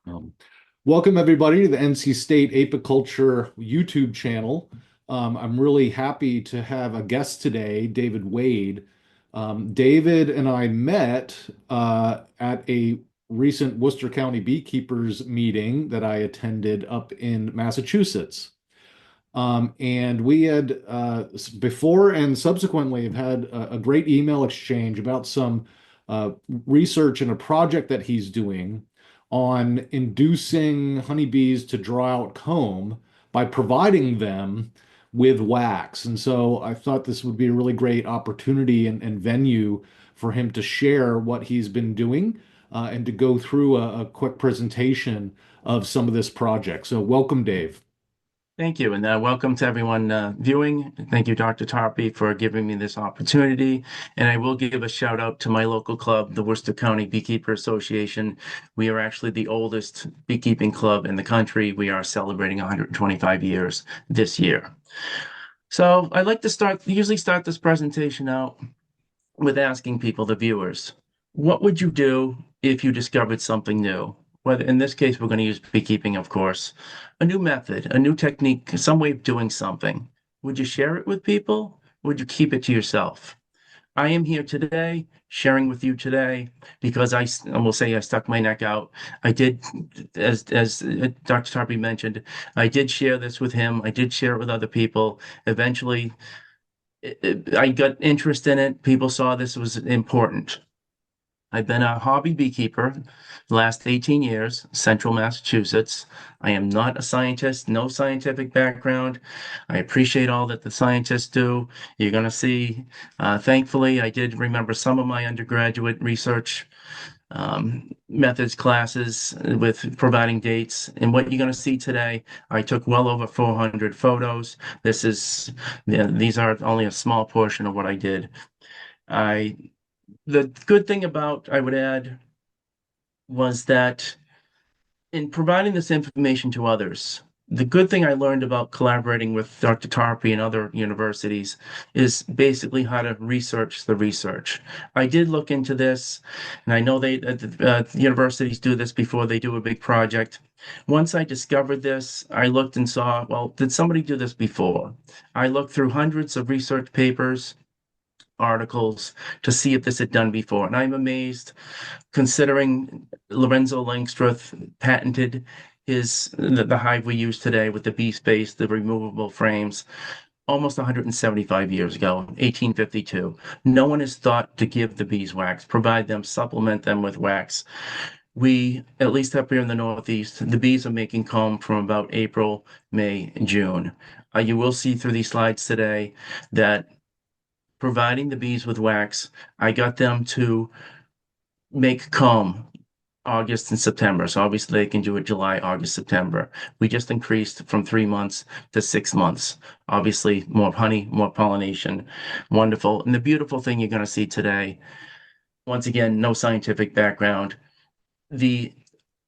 Um, Welcome everybody to the NC State Apiculture YouTube channel. I'm really happy to have a guest today, David Wade. David and I met at a recent Worcester County beekeepers meeting that I attended up in Massachusetts. And we had before and subsequently have had a great email exchange about some uh, research and a project that he's doing on inducing honeybees to draw out comb by providing them with wax. And so I thought this would be a really great opportunity and venue for him to share what he's been doing and to go through a quick presentation of some of this project. So welcome, Dave. Thank you, and welcome to everyone viewing. Thank you, Dr. Tarpey, for giving me this opportunity. And I will give a shout out to my local club, the Worcester County Beekeeper Association. We are actually the oldest beekeeping club in the country. We are celebrating 125 years this year. So I'd like to usually start this presentation out with asking people, the viewers, what would you do if you discovered something new? Whether in this case, we're going to use beekeeping, of course, a new method, a new technique, some way of doing something. Would you share it with people? Would you keep it to yourself? I am here today, sharing with you today, because I will say I stuck my neck out. I did, as Dr. Tarpey mentioned, I did share this with him. I did share it with other people. Eventually, I got interest in it. People saw this was important. I've been a hobby beekeeper the last 18 years, central Massachusetts. I am not a scientist, no scientific background. I appreciate all that the scientists do. You're going to see, thankfully, I did remember some of my undergraduate research methods classes with providing dates. And what you're going to see today, I took well over 400 photos. These are only a small portion of what I did. I the good thing about, I would add, was that in providing this information to others, the good thing I learned about collaborating with Dr. Tarpey and other universities is basically how to research the research. I did look into this, and I know universities do this before they do a big project. Once I discovered this, I looked and saw, well, did somebody do this before? I looked through hundreds of research papers, articles to see if this had done before. And I'm amazed, considering Lorenzo Langstroth patented the hive we use today with the bee space, the removable frames, almost 175 years ago, 1852. No one has thought to give the bees wax, provide them, supplement them with wax. We, at least up here in the Northeast, the bees are making comb from about April, May, and June. You will see through these slides today that providing the bees with wax, I got them to make comb August and September. So obviously they can do it July, August, September. We just increased from 3 months to 6 months. Obviously, more honey, more pollination. Wonderful. And the beautiful thing you're going to see today, once again, no scientific background. The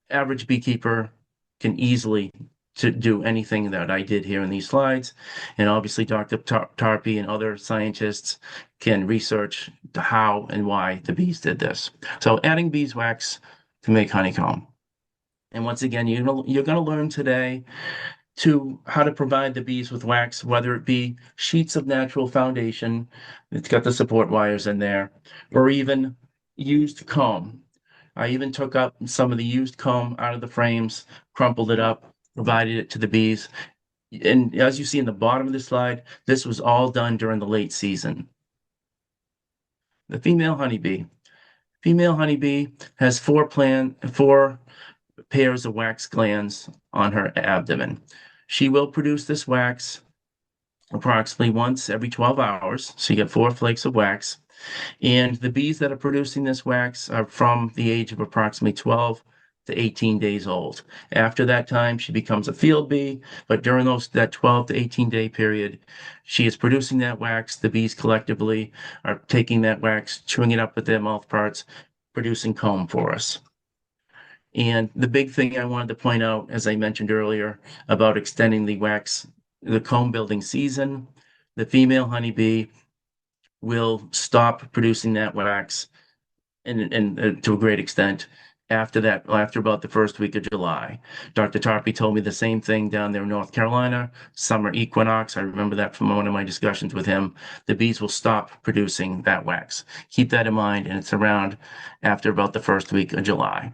average beekeeper can easily to do anything that I did here in these slides. And obviously, Dr. Tarpey and other scientists can research the how and why the bees did this. So adding beeswax to make honeycomb. And once again, you're going to learn today to how to provide the bees with wax, whether it be sheets of natural foundation, it's got the support wires in there, or even used comb. I even took up some of the used comb out of the frames, crumpled it up, provided it to the bees. And as you see in the bottom of the slide, this was all done during the late season. The female honeybee. Female honeybee has four pairs of wax glands on her abdomen. She will produce this wax approximately once every 12 hours. So you get 4 flakes of wax. And the bees that are producing this wax are from the age of approximately 12 to 18 days old. After that time, she becomes a field bee, but during that 12 to 18 day period, she is producing that wax. The bees collectively are taking that wax, chewing it up with their mouth parts, producing comb for us. And the big thing I wanted to point out, as I mentioned earlier, about extending the comb building season, the female honeybee will stop producing that wax and to a great extent after that, after about the first week of July. Dr. Tarpey told me the same thing down there in North Carolina, summer equinox. I remember that from one of my discussions with him. The bees will stop producing that wax. Keep that in mind, and it's around after about the first week of July.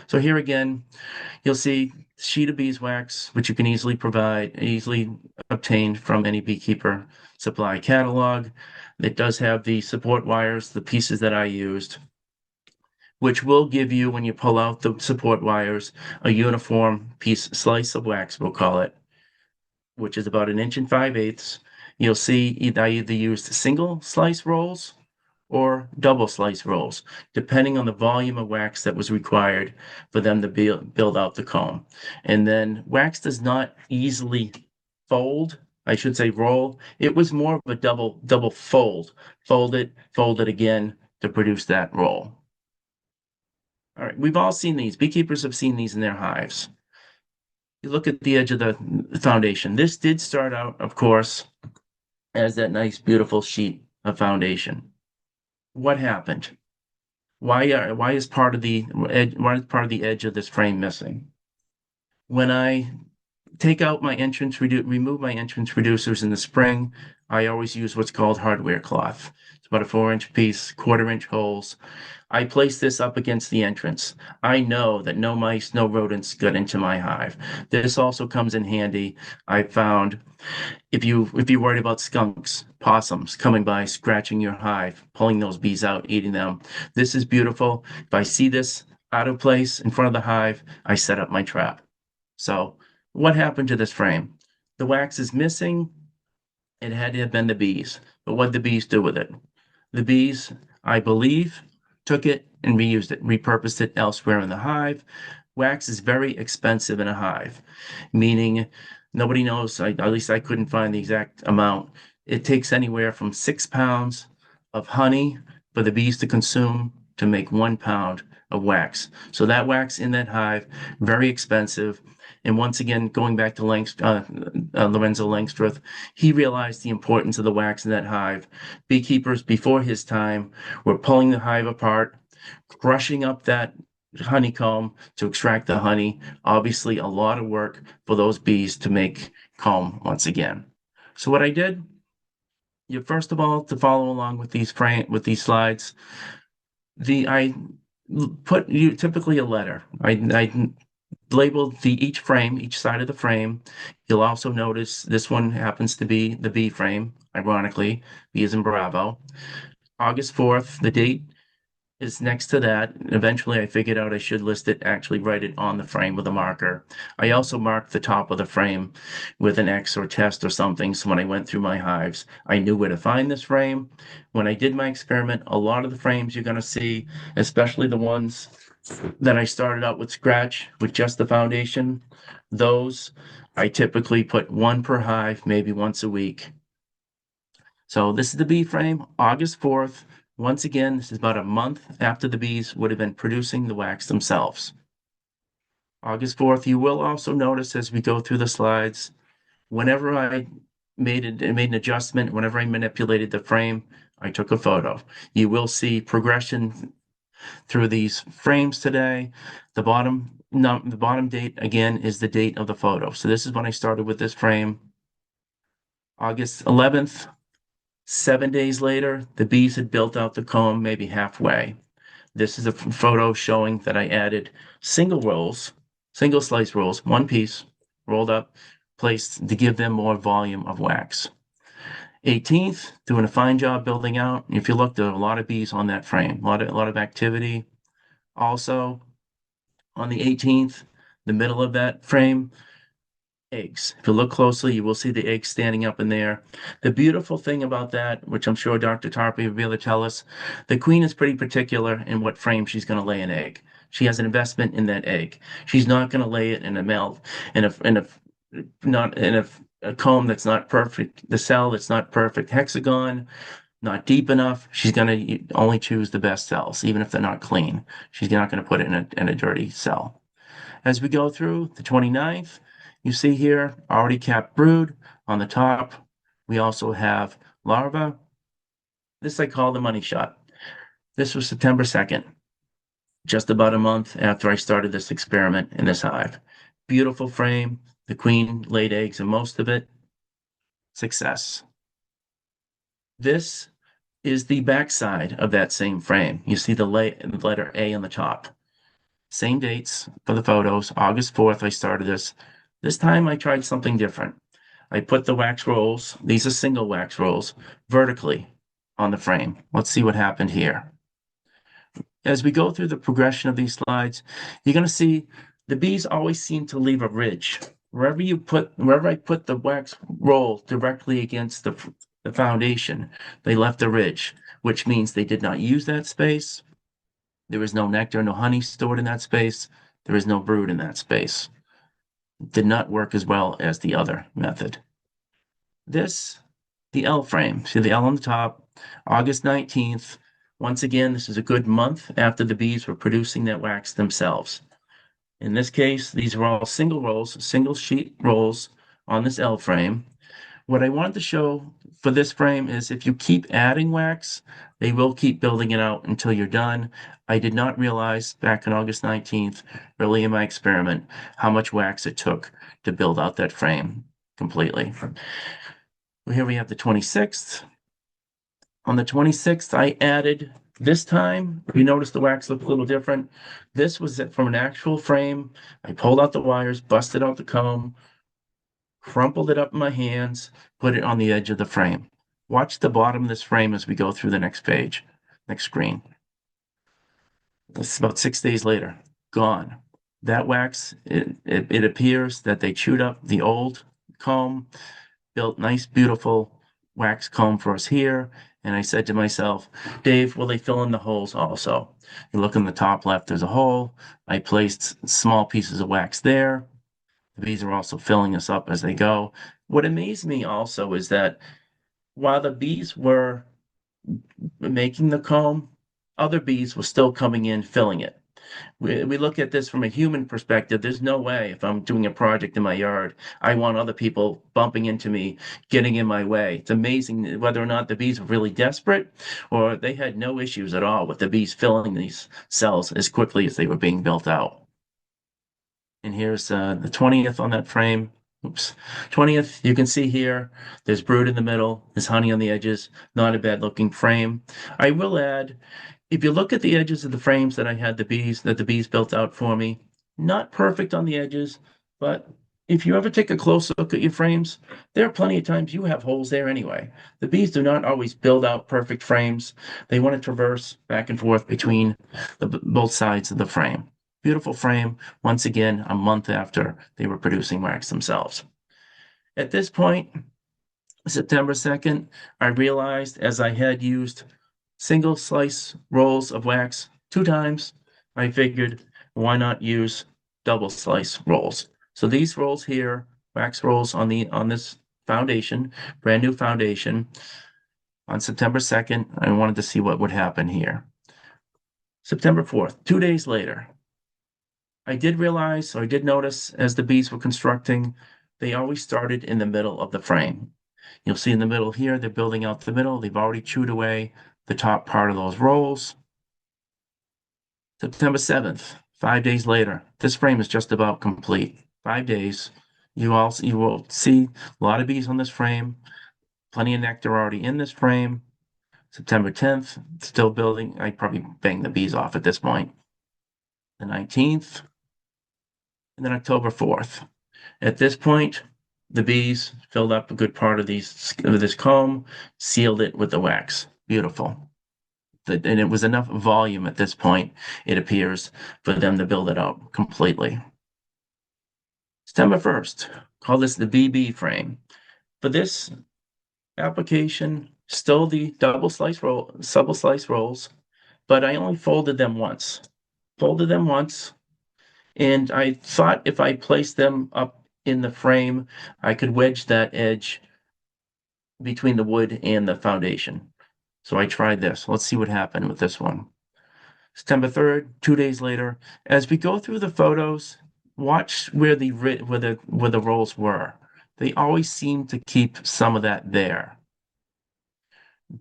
So here again, you'll see sheet of beeswax, which you can easily obtain from any beekeeper supply catalog. It does have the support wires, the pieces that I used, which will give you, when you pull out the support wires, a uniform slice of wax, we'll call it, which is about 1 5/8 inches. You'll see I either used single slice rolls or double slice rolls, depending on the volume of wax that was required for them to build out the comb. And then wax does not easily fold. I should say roll. It was more of a double fold. Fold it again to produce that roll. All right, we've all seen these. Beekeepers have seen these in their hives. You look at the edge of the foundation. This did start out, of course, as that nice, beautiful sheet of foundation. What happened? Why is part of the edge, why is part of the edge of this frame missing? When I remove my entrance reducers in the spring, I always use what's called hardware cloth. It's about a 4 inch piece, 1/4 inch holes. I place this up against the entrance. I know that no mice, no rodents got into my hive. This also comes in handy. I found if you're worried about skunks, possums coming by, scratching your hive, pulling those bees out, eating them, this is beautiful. If I see this out of place in front of the hive, I set up my trap. So, what happened to this frame? The wax is missing. It had to have been the bees. But what did the bees do with it? The bees, I believe, took it and reused it, repurposed it elsewhere in the hive. Wax is very expensive in a hive, meaning nobody knows, at least I couldn't find the exact amount. It takes anywhere from 6 pounds of honey for the bees to consume to make 1 pound of wax. So that wax in that hive, very expensive. And once again, going back to Lorenzo Langstroth, he realized the importance of the wax in that hive. Beekeepers before his time were pulling the hive apart, crushing up that honeycomb to extract the honey. Obviously, a lot of work for those bees to make comb once again. So what I did, you first of all, to follow along with these slides, I put you typically a letter. I labeled each side of the frame. You'll also notice this one happens to be the B frame, ironically, B is in Bravo. August 4th, the date is next to that. Eventually, I figured out I should list it, actually write it on the frame with a marker. I also marked the top of the frame with an X or test or something. So when I went through my hives, I knew where to find this frame. When I did my experiment, a lot of the frames you're going to see, especially the ones that I started out with scratch with just the foundation, those I typically put one per hive, maybe once a week. So this is the bee frame, August 4th. Once again, this is about a month after the bees would have been producing the wax themselves. August 4th, you will also notice as we go through the slides, whenever I made an adjustment, whenever I manipulated the frame, I took a photo. You will see progression through these frames today. The bottom date again is the date of the photo. So this is when I started with this frame. August 11th, 7 days later, the bees had built out the comb maybe halfway. This is a photo showing that I added single slice rolls, one piece, rolled up, placed to give them more volume of wax. 18th, doing a fine job building out. If you look, there are a lot of bees on that frame, a lot of activity. Also, on the 18th, the middle of that frame, eggs. If you look closely, you will see the eggs standing up in there. The beautiful thing about that, which I'm sure Dr. Tarpey will be able to tell us, the queen is pretty particular in what frame she's going to lay an egg. She has an investment in that egg. She's not going to lay it in a melt not in a comb that's not perfect, the cell that's not perfect, hexagon, not deep enough. She's going to only choose the best cells, even if they're not clean. She's not going to put it in a dirty cell. As we go through the 29th, you see here already capped brood on the top. We also have larva. This I call the money shot. This was September 2nd. just about a month after I started this experiment in this hive. Beautiful frame. The queen laid eggs in most of it. Success. This is the backside of that same frame. You see the letter A on the top. Same dates for the photos. August 4th, I started this. This time I tried something different. I put the wax rolls, these are single wax rolls, vertically on the frame. Let's see what happened here. As we go through the progression of these slides, you're going to see the bees always seem to leave a ridge. Wherever I put the wax roll directly against the foundation, they left a ridge, which means they did not use that space. There is no nectar, no honey stored in that space. There is no brood in that space. It did not work as well as the other method. This, the L frame. See the L on the top, August 19th. Once again, this is a good month after the bees were producing that wax themselves. In this case, these were all single rolls, single sheet rolls on this L frame. What I wanted to show for this frame is if you keep adding wax, they will keep building it out until you're done. I did not realize back on August 19th, early in my experiment, how much wax it took to build out that frame completely. Well, here we have the 26th. On the 26th, I added this time. You notice the wax looked a little different. This was from an actual frame. I pulled out the wires, busted out the comb, crumpled it up in my hands, put it on the edge of the frame. Watch the bottom of this frame as we go through the next page, next screen. This is about 6 days later. Gone. That wax, it appears that they chewed up the old comb, built nice, beautiful wax comb for us here. And I said to myself, Dave, will they fill in the holes also? You look in the top left, there's a hole. I placed small pieces of wax there. The bees are also filling this up as they go. What amazed me also is that while the bees were making the comb, other bees were still coming in, filling it. We look at this from a human perspective. There's no way if I'm doing a project in my yard, I want other people bumping into me, getting in my way. It's amazing whether or not the bees were really desperate or they had no issues at all with the bees filling these cells as quickly as they were being built out. And here's the 20th on that frame. Oops. 20th, you can see here, there's brood in the middle, there's honey on the edges, not a bad looking frame. I will add, if you look at the edges of the frames that I had that the bees built out for me, not perfect on the edges, but if you ever take a close look at your frames, there are plenty of times you have holes there anyway. The bees do not always build out perfect frames. They want to traverse back and forth between both sides of the frame. Beautiful frame, once again, a month after they were producing wax themselves. At this point, September 2nd, I realized as I had used single slice rolls of wax 2 times, I figured why not use double slice rolls. So these rolls here, wax rolls on this foundation, brand new foundation, on September 2nd, I wanted to see what would happen here. September 4th, 2 days later, I did realize, or I did notice as the bees were constructing, they always started in the middle of the frame. You'll see in the middle here, they're building out the middle. They've already chewed away the top part of those rolls. September 7th, 5 days later, this frame is just about complete. 5 days. You will see a lot of bees on this frame, plenty of nectar already in this frame. September 10th, still building. I probably banged the bees off at this point. The 19th, and then October 4th. At this point, the bees filled up a good part of this comb, sealed it with the wax. Beautiful. And it was enough volume at this point, it appears, for them to build it out completely. September 1st, call this the BB frame. For this application, still the double slice rolls, but I only folded them once. And I thought if I placed them up in the frame, I could wedge that edge between the wood and the foundation. So I tried this. Let's see what happened with this one. September 3rd, 2 days later. As we go through the photos, watch where the rolls were. They always seem to keep some of that there.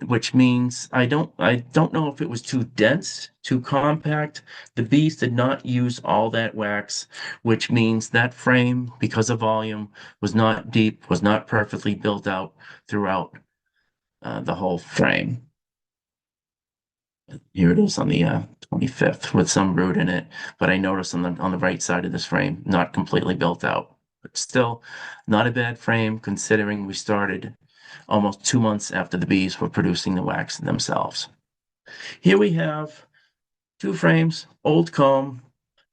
which means I don't know if it was too dense, too compact. The bees did not use all that wax, which means that frame, because of volume, was not deep, was not perfectly built out throughout the whole frame. Here it is on the 25th with some root in it, but I noticed on the right side of this frame, not completely built out. But still, not a bad frame considering we started almost 2 months after the bees were producing the wax themselves. Here we have two frames, old comb.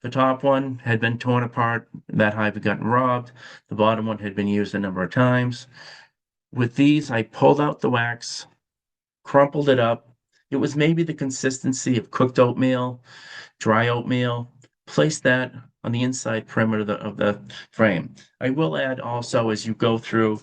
The top one had been torn apart. That hive had gotten robbed. The bottom one had been used a number of times. With these, I pulled out the wax, crumpled it up. It was maybe the consistency of cooked oatmeal, dry oatmeal. Placed that on the inside perimeter of the frame. I will add also, as you go through,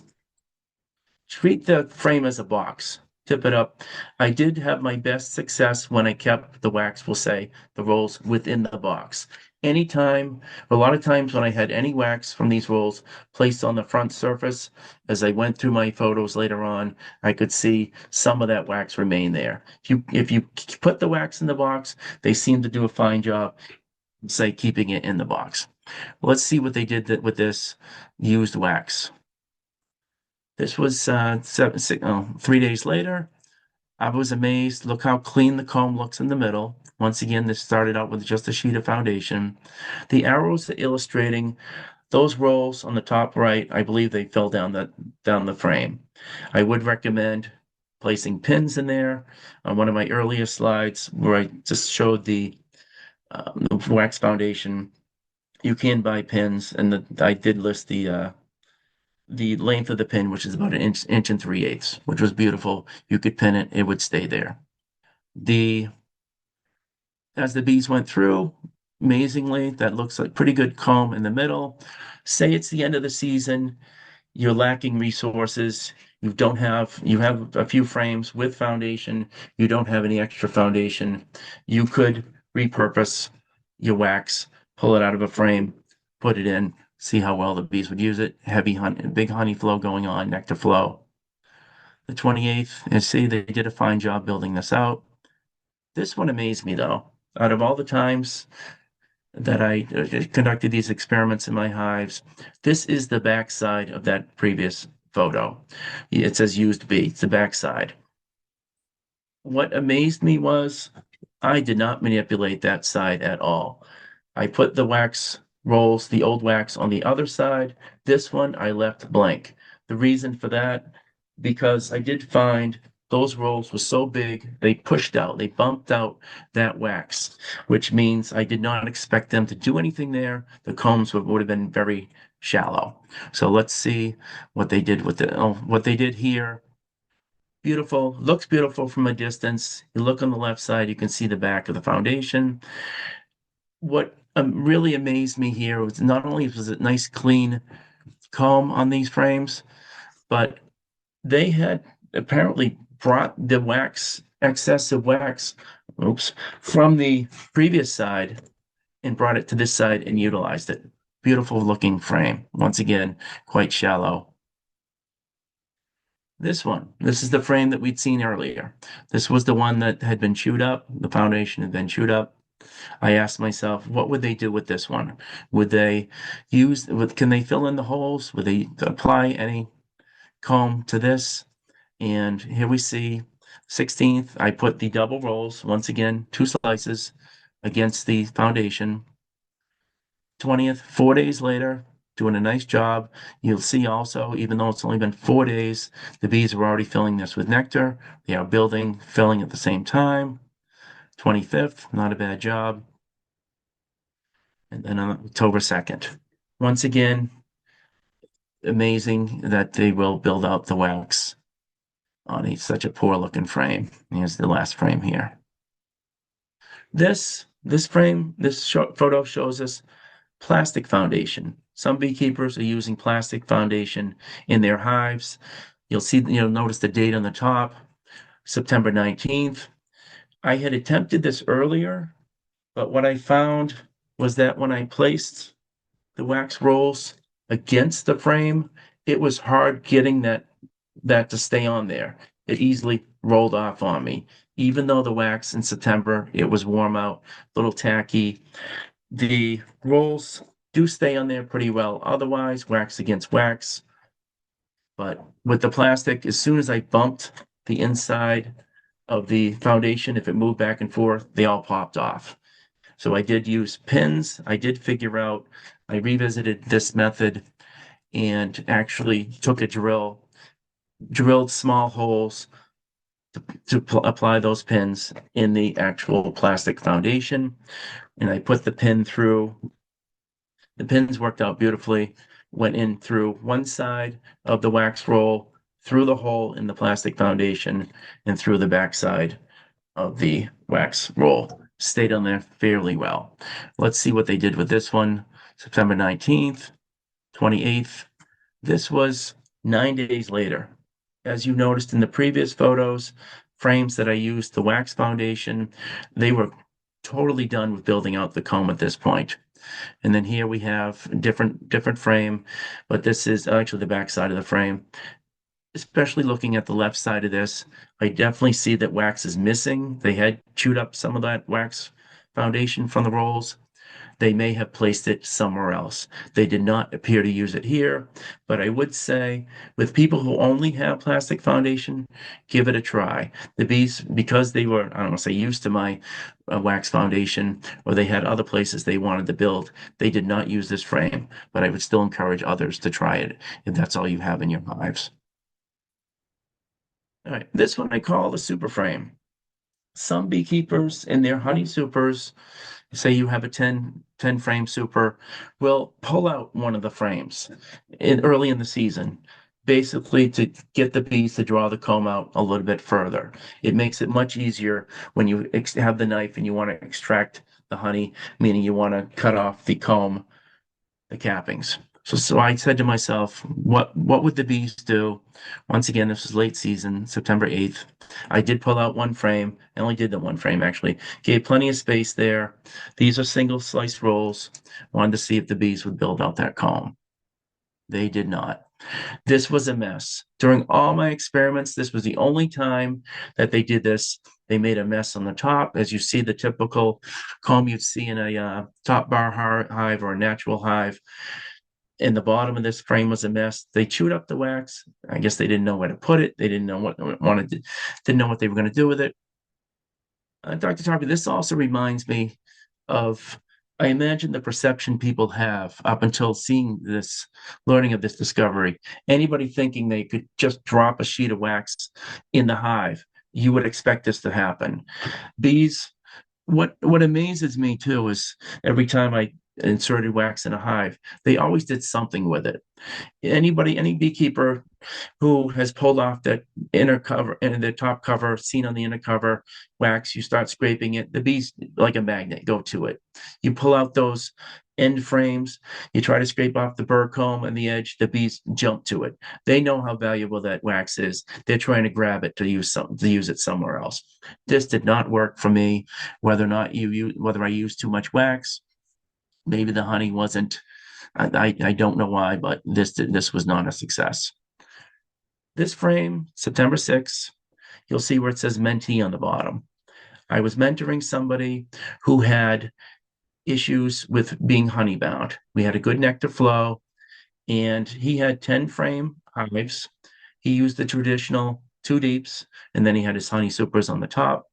treat the frame as a box. Tip it up. I did have my best success when I kept the wax, we'll say, the rolls within the box. Anytime, a lot of times when I had any wax from these rolls placed on the front surface, as I went through my photos later on, I could see some of that wax remain there. If you put the wax in the box, they seem to do a fine job, say, keeping it in the box. Let's see what they did with this used wax. This was 3 days later. I was amazed. Look how clean the comb looks in the middle. Once again, this started out with just a sheet of foundation. The arrows are illustrating those rolls on the top right. I believe they fell down the frame. I would recommend placing pins in there. On one of my earlier slides, where I just showed the wax foundation, you can buy pins, and I did list the length of the pin, which is about an inch and 3/8, which was beautiful. You could pin it, it would stay there. The as the bees went through, amazingly, that looks like pretty good comb in the middle. Say it's the end of the season, you're lacking resources. You have a few frames with foundation, you don't have any extra foundation. You could repurpose your wax, pull it out of a frame, put it in, see how well the bees would use it. Heavy honey, big honey flow going on, nectar flow. The 28th, and see, they did a fine job building this out. This one amazed me though. Out of all the times that I conducted these experiments in my hives, this is the backside of that previous photo. It says used bee, it's the backside. What amazed me was I did not manipulate that side at all. I put the wax rolls, the old wax on the other side. This one I left blank. The reason for that, because I did find those rolls were so big, they bumped out that wax, which means I did not expect them to do anything there. The combs would have been very shallow. So let's see what they did with what they did here. Beautiful, looks beautiful from a distance. You look on the left side, you can see the back of the foundation. What really amazed me here was not only was it nice, clean comb on these frames, but they had apparently brought the wax, excessive wax, oops, from the previous side and brought it to this side and utilized it. Beautiful looking frame. Once again, quite shallow. This is the frame that we'd seen earlier. This was the one that had been chewed up. The foundation had been chewed up. I asked myself, what would they do with this one? Would they can they fill in the holes? Would they apply any comb to this? And here we see 16th, I put the double rolls, once again, 2 slices against the foundation. 20th, 4 days later, doing a nice job. You'll see also, even though it's only been 4 days, the bees are already filling this with nectar. They are filling at the same time. 25th, not a bad job. And then on October 2nd. Once again, amazing that they will build out the wax on such a poor looking frame. Here's the last frame here. This frame, photo shows us plastic foundation. Some beekeepers are using plastic foundation in their hives. You'll notice the date on the top, September 19th. I had attempted this earlier, but what I found was that when I placed the wax rolls against the frame, it was hard getting that to stay on there. it easily rolled off on me. Even though the wax in September, it was warm out, a little tacky, the rolls do stay on there pretty well. Otherwise, wax against wax. But with the plastic, as soon as I bumped the inside of the foundation, if it moved back and forth, they all popped off. So I did use pins. I did figure out, I revisited this method and actually took a drilled small holes to apply those pins in the actual plastic foundation. And I put the pin through. The pins worked out beautifully, went in through one side of the wax roll, through the hole in the plastic foundation, and through the back side of the wax roll. Stayed on there fairly well. Let's see what they did with this one. September 19th, 28th. This was 9 days later. As you noticed in the previous photos, frames that I used, the wax foundation, they were totally done with building out the comb at this point. And then here we have a different frame, but this is actually the back side of the frame. Especially looking at the left side of this, I definitely see that wax is missing. They had chewed up some of that wax foundation from the rolls. They may have placed it somewhere else. They did not appear to use it here, but I would say with people who only have plastic foundation, give it a try. The bees, because they were, I don't want to say used to my wax foundation, or they had other places they wanted to build, they did not use this frame, but I would still encourage others to try it if that's all you have in your hives. All right, this one I call the super frame. Some beekeepers in their honey supers, say you have a ten frame super, will pull out one of the frames early in the season, basically to get the bees to draw the comb out a little bit further. It makes it much easier when you have the knife and you want to extract the honey, meaning you want to cut off the comb, the cappings. So I said to myself, what would the bees do? Once again, this was late season, September 8th. I did pull out one frame. I only did the one frame actually. Gave plenty of space there. These are single slice rolls. Wanted to see if the bees would build out that comb. They did not. This was a mess. During all my experiments, this was the only time that they did this. They made a mess on the top, as you see the typical comb you'd see in a top bar hive or a natural hive. And the bottom of this frame was a mess. They chewed up the wax. I guess they didn't know where to put it. They didn't know didn't know what they were going to do with it. Dr. Tarby, this also reminds me of, I imagine the perception people have up until seeing this, learning of this discovery. Anybody thinking they could just drop a sheet of wax in the hive, you would expect this to happen. Bees, what amazes me too is every time I inserted wax in a hive, they always did something with it. Any beekeeper who has pulled off that inner cover and the top cover seen on the inner cover wax, you start scraping it, the bees like a magnet go to it. You pull out those end frames, you try to scrape off the burr comb and the edge, the bees jump to it. They know how valuable that wax is. They're trying to grab it to use it somewhere else. This did not work for me. Whether I used too much wax, maybe the honey wasn't. I don't know why, but this was not a success. This frame, September 6th, you'll see where it says mentee on the bottom. I was mentoring somebody who had issues with being honey bound. We had a good nectar flow, and he had 10 frame hives. He used the traditional two deeps, and then he had his honey supers on the top.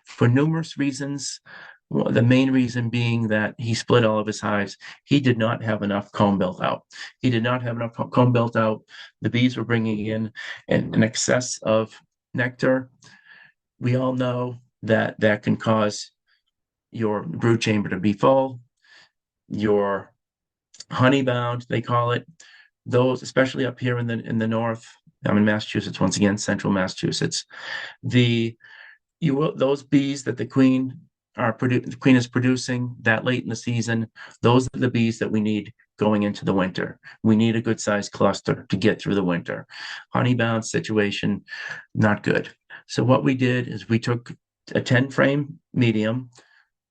For numerous reasons, the main reason being that he split all of his hives. He did not have enough comb built out. He did not have enough comb built out. The bees were bringing in an excess of nectar. We all know that that can cause your brood chamber to be full, your honey bound, they call it. Those, especially up here in the north, I'm in Massachusetts, once again, central Massachusetts. The those bees that the queen is producing that late in the season, those are the bees that we need going into the winter. We need a good sized cluster to get through the winter. Honey bound situation, not good. So what we did is we took a 10 frame medium,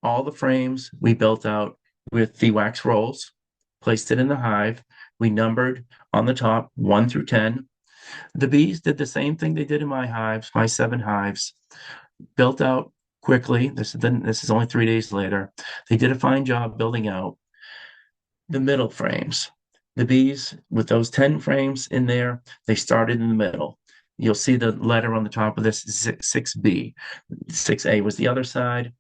all the frames we built out with the wax rolls, placed it in the hive. We numbered on the top 1 through 10. The bees did the same thing they did in my hives, my 7 hives, built out quickly. This is only 3 days later. They did a fine job building out the middle frames. The bees, with those 10 frames in there, they started in the middle. You'll see the letter on the top of this, 6B. 6A was the other side.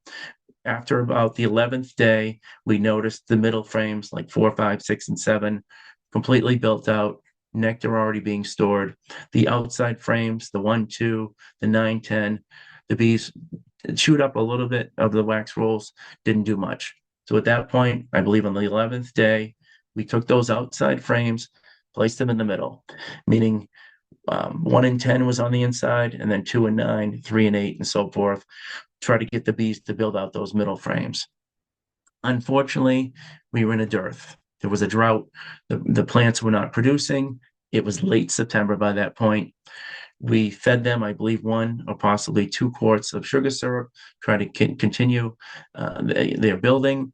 After about the 11th day, we noticed the middle frames, like 4, 5, 6, and 7, completely built out, nectar already being stored. The outside frames, the 1, 2, the 9, 10, the bees chewed up a little bit of the wax rolls, didn't do much. So at that point, I believe on the 11th day, we took those outside frames, placed them in the middle, meaning 1 and 10 was on the inside, and then 2 and 9, 3 and 8, and so forth. Try to get the bees to build out those middle frames. Unfortunately, we were in a dearth. There was a drought. The plants were not producing. It was late September by that point. We fed them, I believe, 1 or possibly 2 quarts of sugar syrup, try to continue their building.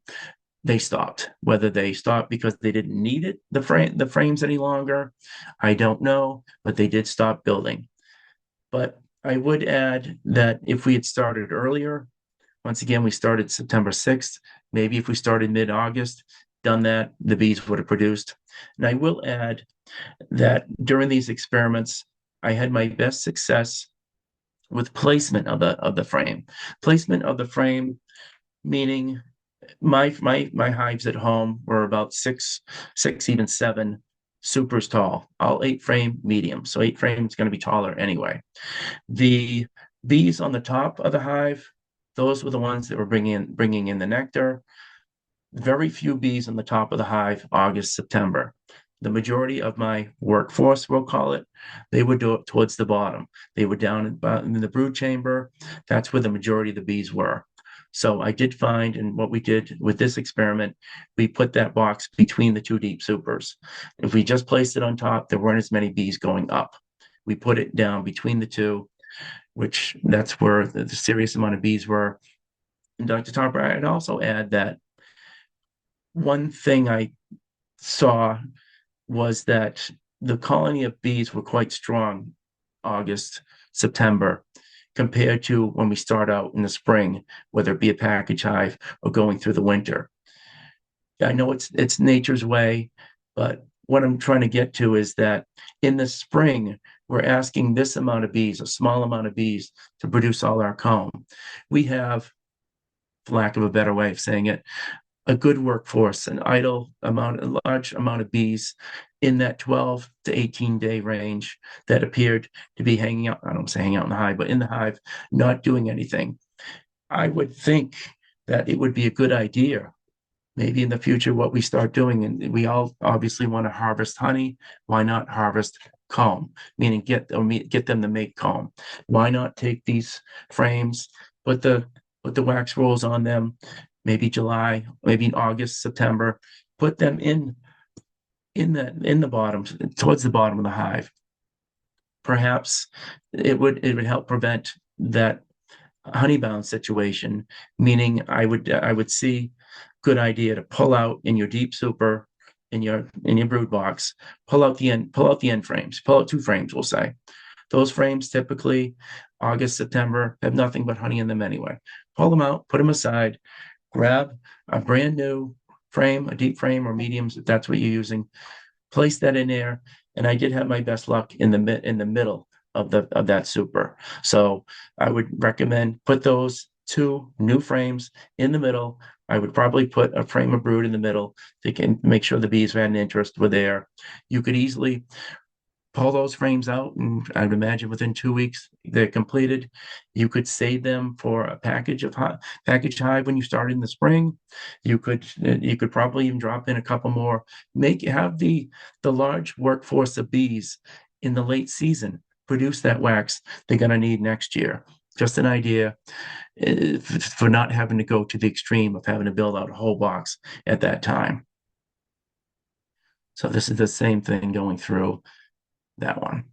They stopped. Whether they stopped because they didn't need it, the frames any longer, I don't know, but they did stop building. But I would add that if we had started earlier, once again, we started September 6th, maybe if we started mid-August, done that, the bees would have produced. And I will add that during these experiments, I had my best success with placement of the frame. Placement of the frame, meaning my hives at home were about 6, even 7 supers tall, all 8-frame medium. So 8-frame is going to be taller anyway. The bees on the top of the hive, those were the ones that were bringing in the nectar. Very few bees on the top of the hive, August, September. The majority of my workforce, we'll call it, they would do it towards the bottom. They were down in the brood chamber. That's where the majority of the bees were. So I did find, and what we did with this experiment, we put that box between the 2 deep supers. If we just placed it on top, there weren't as many bees going up. We put it down between the 2, which that's where the serious amount of bees were. And Dr. Topper, I'd also add that one thing I saw was that the colony of bees were quite strong August, September, compared to when we start out in the spring, whether it be a package hive or going through the winter. I know it's nature's way, but what I'm trying to get to is that in the spring, we're asking this amount of bees, a small amount of bees, to produce all our comb. We have, for lack of a better way of saying it, a good workforce, a large amount of bees in that 12 to 18-day range that appeared to be hanging out. I don't say hanging out in the hive, but in the hive, not doing anything. I would think that it would be a good idea, maybe in the future, what we start doing, and we all obviously want to harvest honey. Why not harvest comb? Meaning get them to make comb. Why not take these frames, put the wax rolls on them, maybe July, maybe August, September, put them in the bottom, towards the bottom of the hive. Perhaps it would help prevent that honeybound situation, meaning I would see good idea to pull out in your deep super, in your brood box, pull out the end frames, pull out 2 frames, we'll say. Those frames typically August, September have nothing but honey in them anyway. Pull them out, put them aside, grab a brand new frame, a deep frame or mediums, if that's what you're using, place that in there. And I did have my best luck in the middle of that super. So I would recommend put those 2 new frames in the middle. I would probably put a frame of brood in the middle to make sure the bees who had an interest were there. You could easily pull those frames out, and I'd imagine within 2 weeks they're completed. You could save them for a package hive when you start in the spring. You could probably even drop in a couple more. Have the large workforce of bees in the late season produce that wax they're going to need next year. Just an idea for not having to go to the extreme of having to build out a whole box at that time. So this is the same thing going through that one.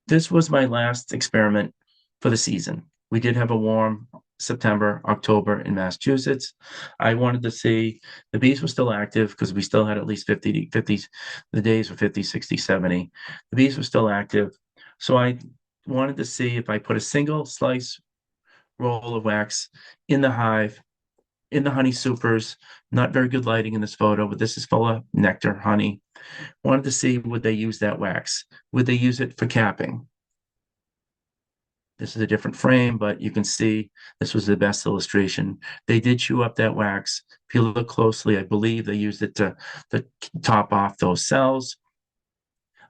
This was my last experiment for the season. We did have a warm September, October in Massachusetts. I wanted to see the bees were still active because we still had at least 50, the days were 50, 60, 70. The bees were still active. So I wanted to see if I put a single slice roll of wax in the hive, in the honey supers. Not very good lighting in this photo, but this is full of nectar, honey. Wanted to see, would they use that wax? Would they use it for capping? This is a different frame, but you can see this was the best illustration. They did chew up that wax. If you look closely, I believe they used it to top off those cells.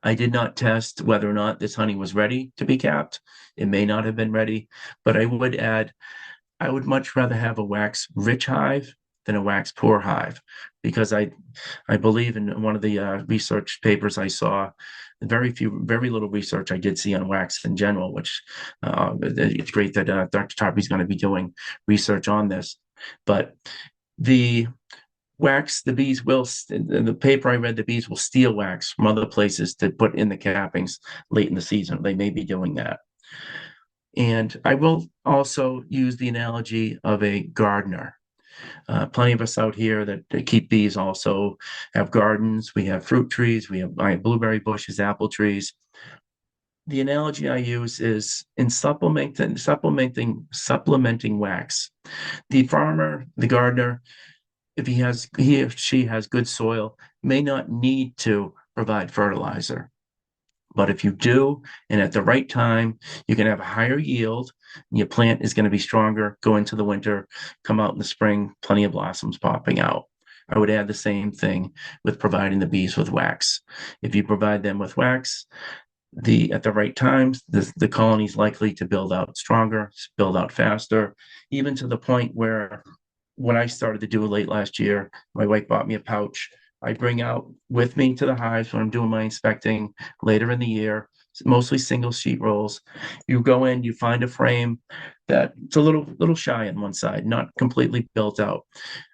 I did not test whether or not this honey was ready to be capped. It may not have been ready, but I would much rather have a wax rich hive than a wax poor hive, because I believe in one of the research papers I saw, very little research I did see on wax in general, which it's great that Dr. Tarpey is going to be doing research on this. But the wax, the bees will, in the paper I read, the bees will steal wax from other places to put in the cappings late in the season. They may be doing that. And I will also use the analogy of a gardener. Plenty of us out here that keep bees also have gardens. We have fruit trees. I have blueberry bushes, apple trees. The analogy I use is in supplementing wax. The farmer, the gardener, if he or she has good soil, may not need to provide fertilizer. But if you do, and at the right time, you can have a higher yield. Your plant is going to be stronger, go into the winter, come out in the spring, plenty of blossoms popping out. I would add the same thing with providing the bees with wax. If you provide them with wax, at the right times, the colony is likely to build out stronger, build out faster, even to the point where when I started to do it late last year, my wife bought me a pouch I bring out with me to the hives when I'm doing my inspecting later in the year, mostly single sheet rolls. You go in, you find a frame that it's a little shy on one side, not completely built out.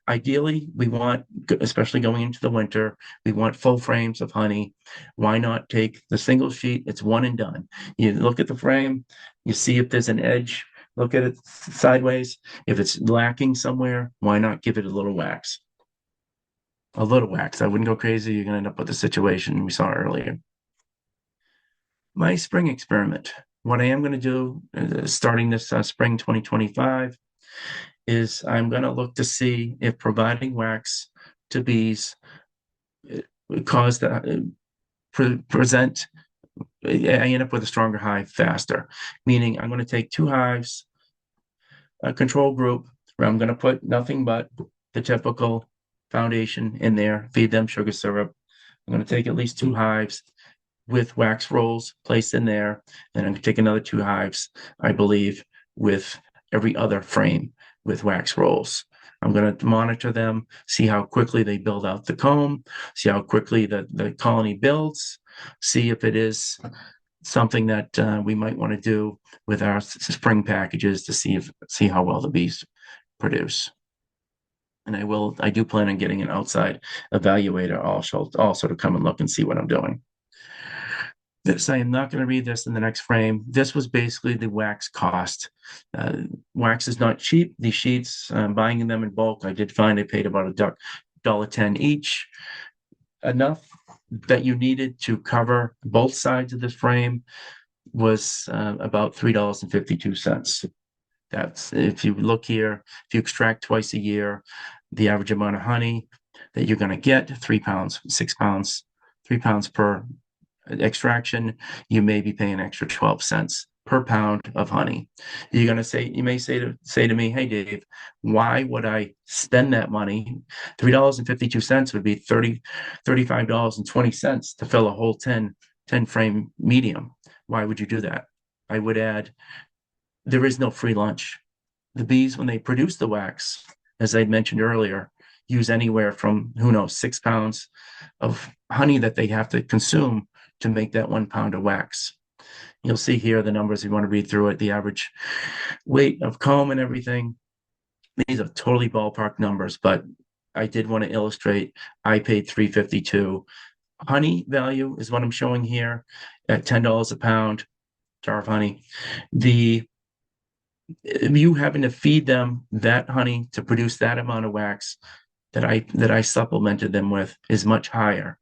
Ideally, we want, especially going into the winter, we want full frames of honey. Why not take the single sheet? It's one and done. You look at the frame, you see if there's an edge, look at it sideways. If it's lacking somewhere, why not give it a little wax? A little wax. I wouldn't go crazy. You're going to end up with the situation we saw earlier. My spring experiment. What I am going to do, starting this spring 2025, is I'm going to look to see if providing wax to bees cause the present. I end up with a stronger hive faster. Meaning, I'm going to take two hives, a control group, where I'm going to put nothing but the typical foundation in there, feed them sugar syrup. I'm going to take at least two hives with wax rolls placed in there, and I'm going to take another two hives, I believe, with every other frame with wax rolls. I'm going to monitor them, see how quickly they build out the comb, see how quickly the colony builds, see if it is something that we might want to do with our spring packages to see how well the bees produce. And I do plan on getting an outside evaluator also to come and look and see what I'm doing. I am not going to read this in the next frame. This was basically the wax cost. Wax is not cheap. These sheets, buying them in bulk, I did find I paid about $1.10 each. Enough that you needed to cover both sides of this frame was about $3.52. That's, if you look here, if you extract twice a year, the average amount of honey that you're going to get, 3 pounds, 6 pounds, 3 pounds per extraction, you may be paying an extra 12 cents per pound of honey. You're going to say, you may say to me, hey, Dave, why would I spend that money? $3.52 would be $35.20 to fill a whole 10 frame medium. Why would you do that? I would add, there is no free lunch. The bees, when they produce the wax, as I mentioned earlier, use anywhere from, 6 pounds of honey that they have to consume to make that 1 pound of wax. You'll see here the numbers if you want to read through it, the average weight of comb and everything. These are totally ballpark numbers, but I did want to illustrate. I paid $3.52. Honey value is what I'm showing here at $10 a pound, jar of honey. You having to feed them that honey to produce that amount of wax that I supplemented them with is much higher.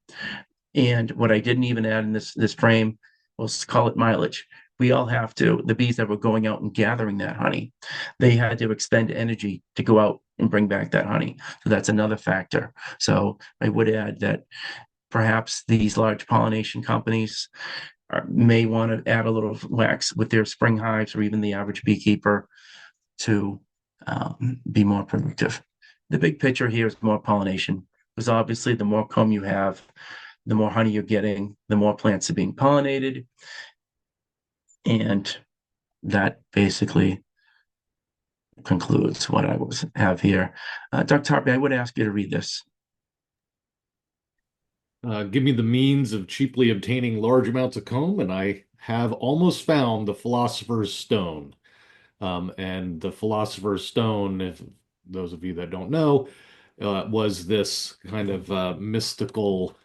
And what I didn't even add in this frame, let's call it mileage. We all have to, the bees that were going out and gathering that honey, they had to expend energy to go out and bring back that honey. So that's another factor. So I would add that perhaps these large pollination companies may want to add a little wax with their spring hives or even the average beekeeper to be more productive. The big picture here is more pollination, because obviously the more comb you have, the more honey you're getting, the more plants are being pollinated, and that basically concludes what I was have here. Dr. Harvey, I would ask you to read this. Give me the means of cheaply obtaining large amounts of comb, and I have almost found the Philosopher's Stone. And the Philosopher's Stone, if those of you that don't know, was this kind of mythical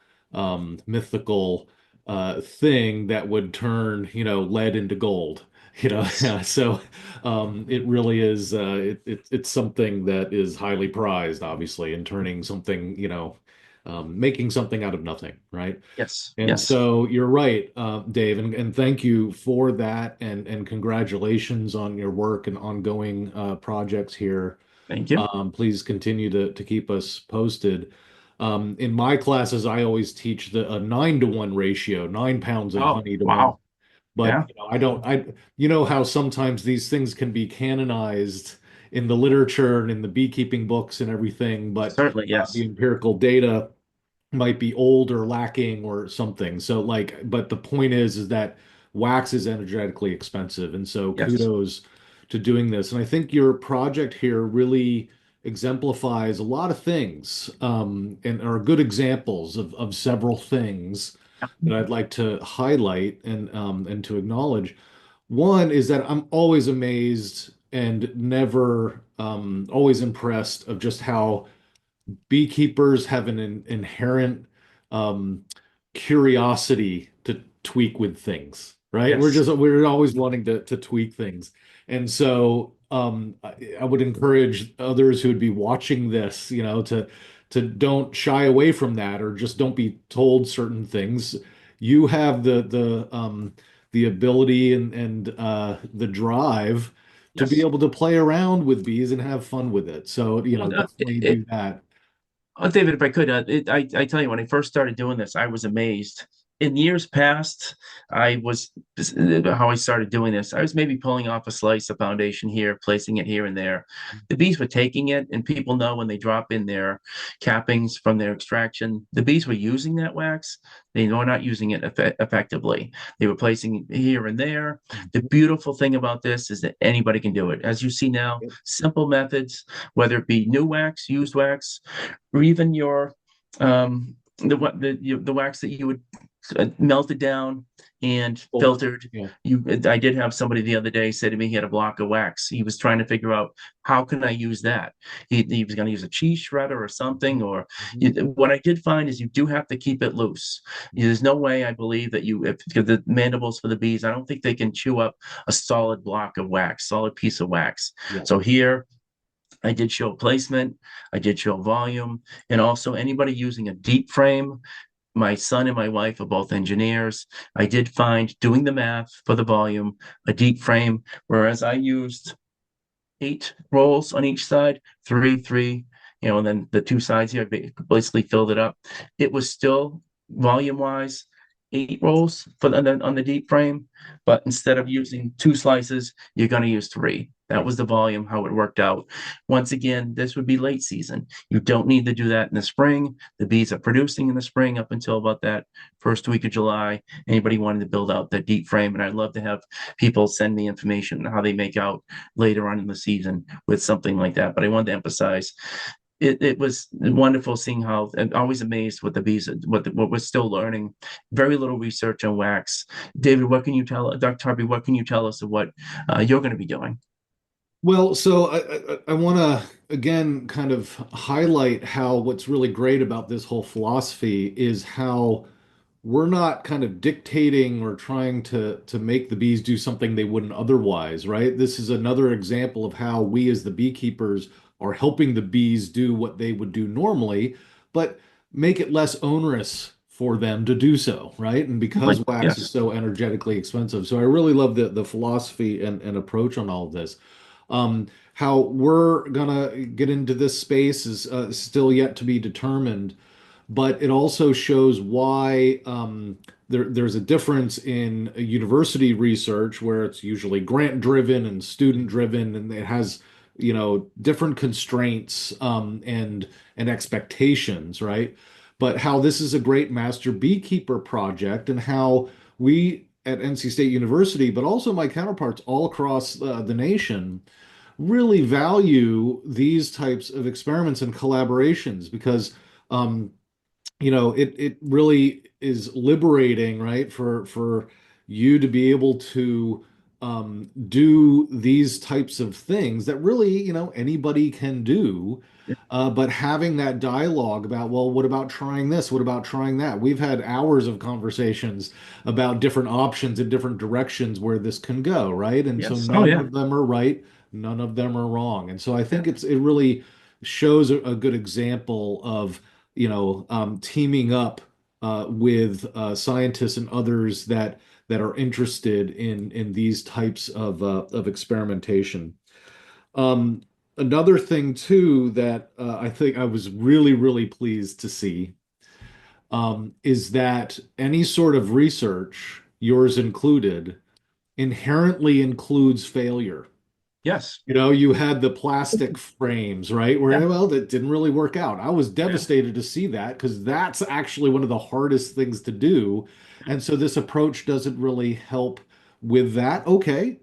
thing that would turn, lead into gold. Yes, So it really is. It's something that is highly prized, obviously, in turning something, making something out of nothing, right? yes, And yes. so you're right, Dave, and thank you for that, and congratulations on your work and ongoing projects here. Thank you. Please continue to keep us posted. In my classes, I always teach a 9-to-1 ratio, 9 pounds of Oh, honey to one. wow. But Yeah, I don't, you know how sometimes these things can be canonized in the literature and in the beekeeping books and everything, but certainly, the yes. empirical data might be old or lacking or something. So like, but the point is that wax is energetically expensive. And so Yes, kudos to doing this. And I think your project here really exemplifies a lot of things, and are good examples of several things that I'd like to highlight and to acknowledge. One is that I'm always amazed and never always impressed of just how beekeepers have an inherent um, curiosity to tweak with things, right? yes, We're always wanting to tweak things, and so I would encourage others who would be watching this, to don't shy away from that, or just don't be told certain things. You have the ability and the drive to be yes. able to play around with bees and have fun with it. So, Well, definitely do that. David, if I could, I tell you, when I first started doing this, I was amazed. In years past, how I started doing this. I was maybe pulling off a slice of foundation here, placing it here and there. The bees were taking it, and people know when they drop in their cappings from their extraction, the bees were using that wax. They were not using it effectively. They were placing it here and there. The Mhm. beautiful thing about this is that anybody can do it. As you see now, Yep. simple methods, whether it be new wax, used wax, or even your the wax that you would melted down and Well, filtered. yeah. I did have somebody the other day say to me he had a block of wax. He was trying to figure out how can I use that. He was going to use a cheese shredder or something. Or Mhm. what I did find is you do have to keep it loose. There's no way I believe that if the mandibles for the bees, I don't think they can chew up a solid block of wax, solid piece of wax. Yeah. So here I did show placement, I did show volume, and also anybody using a deep frame. My son and my wife are both engineers. I did find doing the math for the volume, a deep frame, whereas I used 8 rolls on each side, three, and then the two sides here, I basically filled it up. It was still volume wise, 8 rolls on the deep frame, but instead of using 2 slices, you're going to use three. That Right. was the volume, how it worked out. Once again, this would be late season. You don't need to do that in the spring. The bees are producing in the spring up until about that first week of July. Anybody wanting to build out that deep frame, and I'd love to have people send me information on how they make out later on in the season with something like that. But I wanted to emphasize it was wonderful seeing how, and always amazed with the bees, what we're still learning. Very little research on wax. David, what can you tell, Dr. Harvey, what can you tell us of what you're going to be doing? Well, so I want to again kind of highlight how what's really great about this whole philosophy is how we're not kind of dictating or trying to make the bees do something they wouldn't otherwise, right? This is another example of how we as the beekeepers are helping the bees do what they would do normally, but make it less onerous for them to do so, right? And because Like, wax is yes. so energetically expensive. So I really love the philosophy and approach on all of this. How we're gonna get into this space is still yet to be determined, but it also shows why there's a difference in university research where it's usually grant driven and student driven, and it has, different constraints and expectations, right? But how this is a great master beekeeper project, and how we at NC State University, but also my counterparts all across the nation, really value these types of experiments and collaborations because um, it really is liberating, right, for you to be able to do these types of things that really, anybody can do. But having that dialogue about, well, what about trying this? What about trying that? We've had hours of conversations about different options and different directions where this can go, right? And so Yes. Oh, none yeah. of them are right, none of them are wrong. And so I Yeah. think it really shows a good example of teaming up with scientists and others that are interested in these types of experimentation. Um, Another thing too that I think I was really, really pleased to see is that any sort of research, yours included, inherently includes failure. Yes. You had the plastic frames, right? Yeah. Where, well, that didn't really work out. I was Yeah. devastated to see that because that's actually one of the hardest things to do. And so this approach doesn't really help with that. Okay.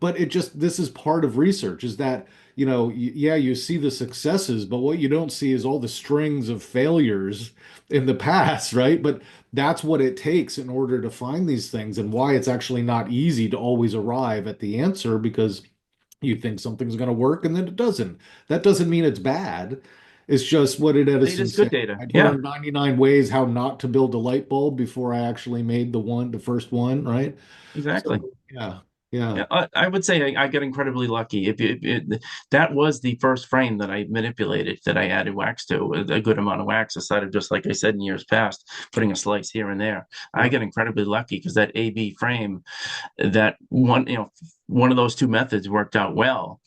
But this is part of research is that, yeah, you see the successes, but what you don't see is all the strings of failures in the past, right? But that's what it takes in order to find these things and why it's actually not easy to always arrive at the answer because you think something's going to work and then it doesn't. That doesn't mean it's bad. It's just what did Edison Data's say? good data. I Yeah. learned 99 ways how not to build a light bulb before I actually made the first one, right? So, Exactly. yeah, yeah, Yeah, I would say I got incredibly lucky. That was the first frame that I manipulated, that I added wax to, a good amount of wax, instead of just, like I said in years past, putting a slice here and there. I yeah. got incredibly lucky because that AB frame, that one, one of those two methods worked out well,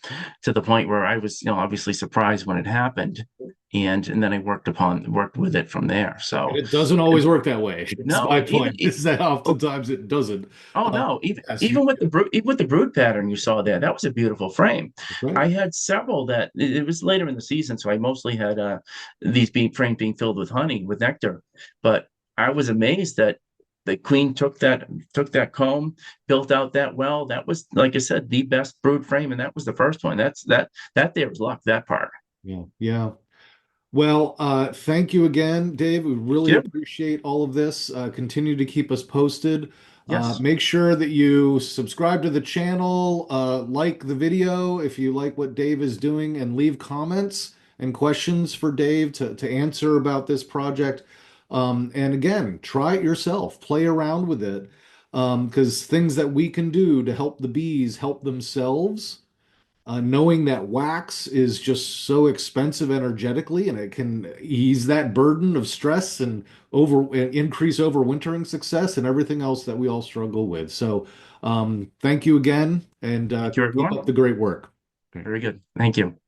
to the point where I was, obviously surprised when it happened, and then I worked with it from there. And So, it doesn't always work that way. It's no, my even point, is that oh, oftentimes it doesn't. oh Uh, no, even yes, even with the brood, even with the brood pattern you saw there, that was a beautiful frame. that's right. I had several that it was later in the season, so I mostly had these being frames being filled with honey, with nectar. But I was amazed that the queen took that comb, built out that well. That was, like I said, the best brood frame, and that was the first one. That there was luck, that part. Yeah, yeah. Well, thank you again, Dave. We really Yep. appreciate all of this. Continue to keep us posted. Yes. Make sure that you subscribe to the channel, like the video if you like what Dave is doing, and leave comments and questions for Dave to answer about this project. And again, try it yourself, play around with it, because things that we can do to help the bees help themselves, knowing that wax is just so expensive energetically and it can ease that burden of stress and increase overwintering success and everything else that we all struggle with. So, thank you again and Thank you, keep everyone. up the great work. Okay. Very good. Thank you.